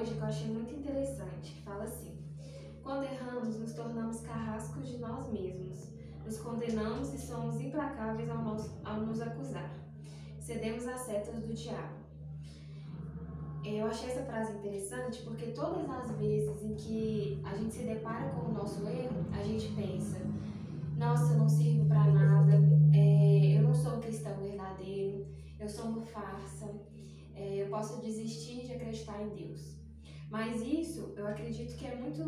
hoje que eu achei muito interessante, que fala assim: quando erramos, nos tornamos carrascos de nós mesmos, nos condenamos e somos implacáveis ao nos acusar. Cedemos às setas do diabo. Eu achei essa frase interessante porque todas as vezes em que a gente se depara com o nosso erro, a gente pensa: nossa, eu não sirvo para nada, eu não sou um cristão verdadeiro, eu sou uma farsa, eu posso desistir de acreditar em Deus. Mas isso, eu acredito que é muito,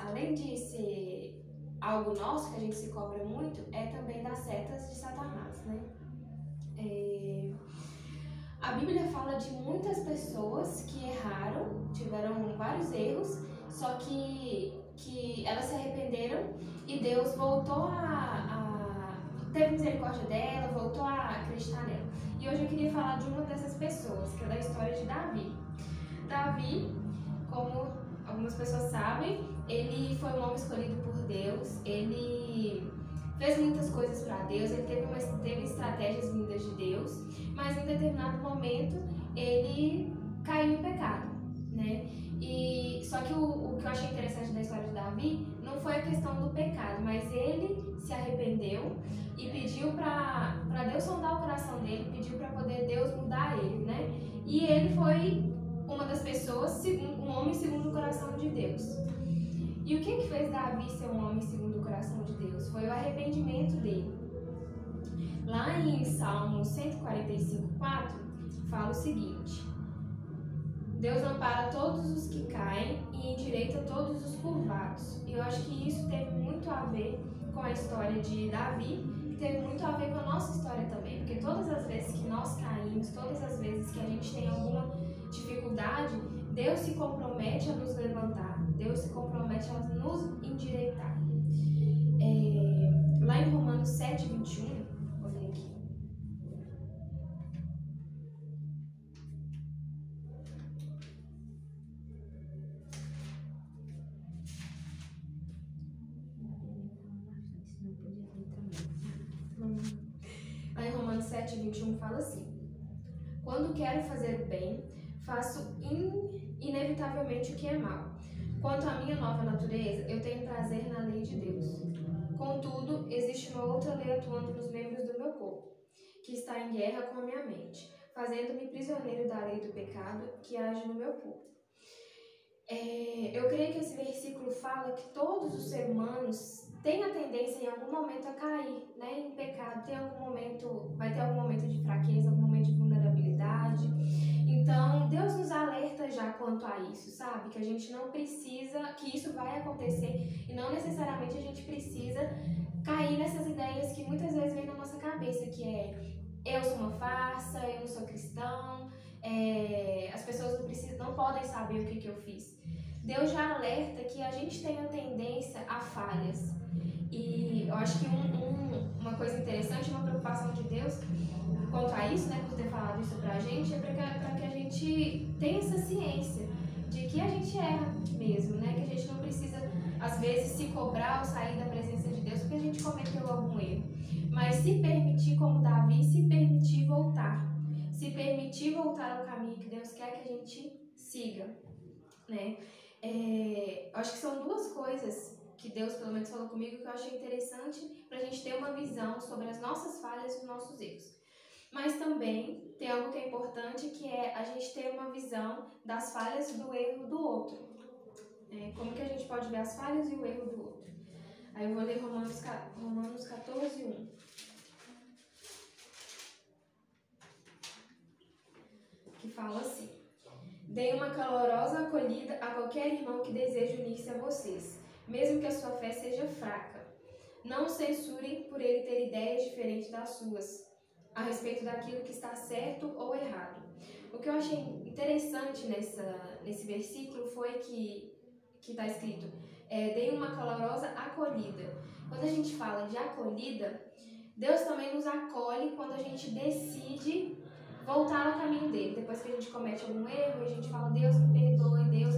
além de ser algo nosso, que a gente se cobra muito, é também das setas de Satanás, né? A Bíblia fala de muitas pessoas que erraram, tiveram vários erros, só que elas se arrependeram e Deus voltou teve misericórdia dela, voltou a acreditar nela. E hoje eu queria falar de uma dessas pessoas, que é da história de Davi. Davi, como algumas pessoas sabem, ele foi um homem escolhido por Deus, ele fez muitas coisas para Deus, ele teve estratégias vindas de Deus, mas em determinado momento ele caiu em pecado, né? E só que o que eu achei interessante da história de Davi não foi a questão do pecado, mas ele se arrependeu e pediu para Deus sondar o coração dele, pediu para poder Deus mudar ele, né? E ele foi uma das pessoas, um homem segundo o coração de Deus. E o que fez Davi ser um homem segundo o coração de Deus? Foi o arrependimento dele. Lá em Salmo 145:4, fala o seguinte: Deus ampara todos os que caem e endireita todos os curvados. E eu acho que isso teve muito a ver com a história de Davi, que teve muito a ver com a nossa história também. Porque todas as vezes que nós caímos, todas as vezes que a gente tem alguma dificuldade, Deus se compromete a nos levantar, Deus se compromete a nos endireitar. Lá em Romanos 7:21, vou ler aqui. Lá em Romanos 7:21 fala assim: quando quero fazer o bem, faço inevitavelmente o que é mal. Quanto à minha nova natureza, eu tenho prazer na lei de Deus. Contudo, existe uma outra lei atuando nos membros do meu corpo, que está em guerra com a minha mente, fazendo-me prisioneiro da lei do pecado que age no meu corpo. Eu creio que esse versículo fala que todos os seres humanos têm a tendência em algum momento a cair, né, em pecado. Vai ter algum momento de fraqueza, algum momento de vulnerabilidade. Então, Deus nos alerta já quanto a isso, sabe? Que a gente não precisa, que isso vai acontecer e não necessariamente a gente precisa cair nessas ideias que muitas vezes vêm na nossa cabeça, que é: eu sou uma farsa, eu não sou cristão, as pessoas não podem saber o que eu fiz. Deus já alerta que a gente tem a tendência a falhas. E eu acho que uma coisa interessante, uma preocupação de Deus quanto a isso, né, por ter falado isso pra gente, é para que a gente tenha essa ciência de que a gente erra mesmo, né? Que a gente não precisa, às vezes, se cobrar ou sair da presença de Deus porque a gente cometeu algum erro. Mas se permitir, como Davi, se permitir voltar. Se permitir voltar ao caminho que Deus quer que a gente siga, né? Acho que são duas coisas que Deus, pelo menos, falou comigo que eu achei interessante pra gente ter uma visão sobre as nossas falhas e os nossos erros. Mas também tem algo que é importante, que é a gente ter uma visão das falhas e do erro do outro. Como que a gente pode ver as falhas e o erro do outro? Aí eu vou ler Romanos 14:1. Que fala assim: deem uma calorosa acolhida a qualquer irmão que deseje unir-se a vocês, mesmo que a sua fé seja fraca. Não o censurem por ele ter ideias diferentes das suas, a respeito daquilo que está certo ou errado. O que eu achei interessante nesse versículo foi que está escrito: deem uma calorosa acolhida. Quando a gente fala de acolhida, Deus também nos acolhe quando a gente decide voltar ao caminho dele. Depois que a gente comete algum erro, a gente fala: Deus, me perdoe, Deus,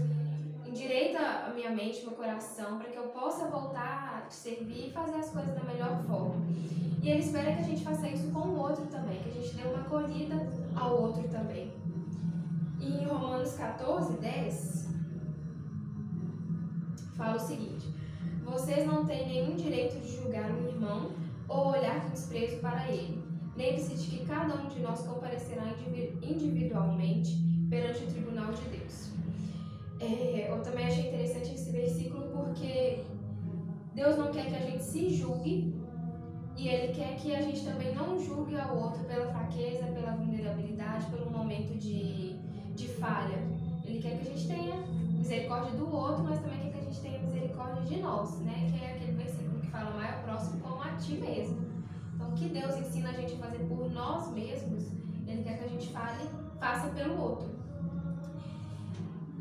endireita a minha mente, meu coração, para que eu possa voltar a te servir e fazer as coisas da melhor forma. E ele espera que a gente faça isso com o outro também, que a gente dê uma acolhida ao outro também. E em Romanos 14, 10, fala o seguinte: vocês não têm nenhum direito de julgar um irmão ou olhar com desprezo para ele. Lembre-se de que cada um de nós comparecerá individualmente perante o tribunal de Deus. Eu também achei interessante esse versículo porque Deus não quer que a gente se julgue e Ele quer que a gente também não julgue ao outro pela fraqueza, pela vulnerabilidade, pelo momento de falha. Ele quer que a gente tenha misericórdia do outro, mas também quer que a gente tenha misericórdia de nós, né? Que é aquele versículo que fala: amar o próximo como a ti mesmo. Então, o que Deus ensina a gente a fazer por nós mesmos, Ele quer que a gente faça pelo outro.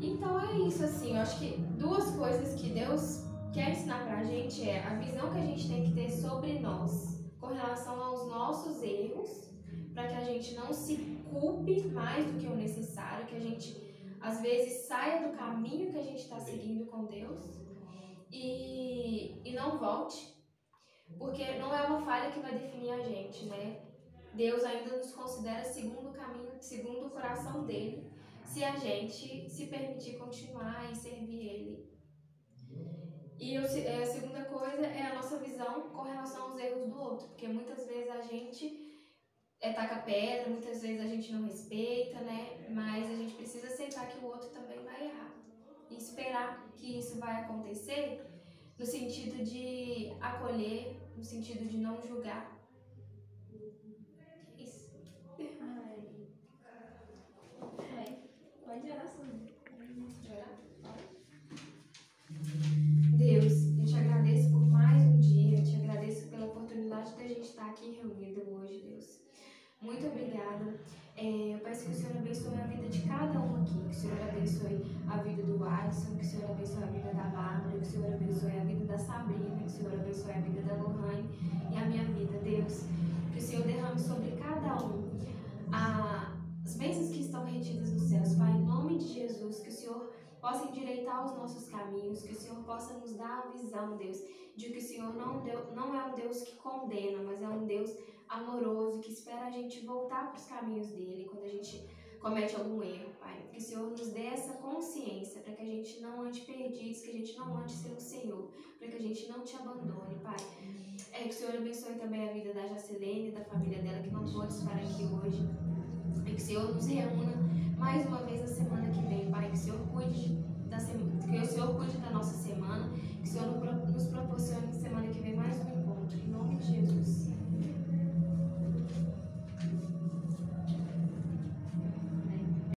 Então é isso, assim, eu acho que duas coisas que Deus quer ensinar pra gente é a visão que a gente tem que ter sobre nós com relação aos nossos erros, para que a gente não se culpe mais do que o necessário, que a gente às vezes saia do caminho que a gente está seguindo com Deus e não volte, porque não é uma falha que vai definir a gente, né? Deus ainda nos considera segundo o caminho, segundo o coração dele, se a gente se permitir continuar e servir ele. E a segunda coisa é a nossa visão com relação aos erros do outro, porque muitas vezes a gente taca pedra, muitas vezes a gente não respeita, né? Mas a gente precisa aceitar que o outro também vai errar e esperar que isso vai acontecer no sentido de acolher, no sentido de não julgar. Isso. Pode orar, Sônia. Deus, eu te agradeço por mais um dia, eu te agradeço pela oportunidade de a gente estar aqui reunido hoje, Deus. Muito obrigada. Eu peço que o Senhor abençoe a vida de cada um aqui, que o Senhor abençoe a vida do Alisson, que o Senhor abençoe a vida da Bárbara, que o Senhor abençoe a vida da Sabrina, que o Senhor abençoe a vida da Lohane e a minha vida, Deus. Que o Senhor derrame sobre cada um as bênçãos que estão retidas nos céus, Pai, em nome de Jesus, que o Senhor possa endireitar os nossos caminhos, que o Senhor possa nos dar a visão, Deus, de que o Senhor não é um Deus que condena, mas é um Deus amoroso, que espera a gente voltar para os caminhos dele quando a gente comete algum erro, Pai. Que o Senhor nos dê essa consciência para que a gente não ande perdidos, que a gente não ande sem o Senhor, para que a gente não te abandone, Pai. Que o Senhor abençoe também a vida da Jacilene, da família dela, que não pôde estar aqui hoje. E que o Senhor nos reúna mais uma vez na semana que vem, Pai. Que o Senhor cuide da nossa semana. Que o Senhor nos proporcione semana que vem mais um encontro. Em nome de Jesus.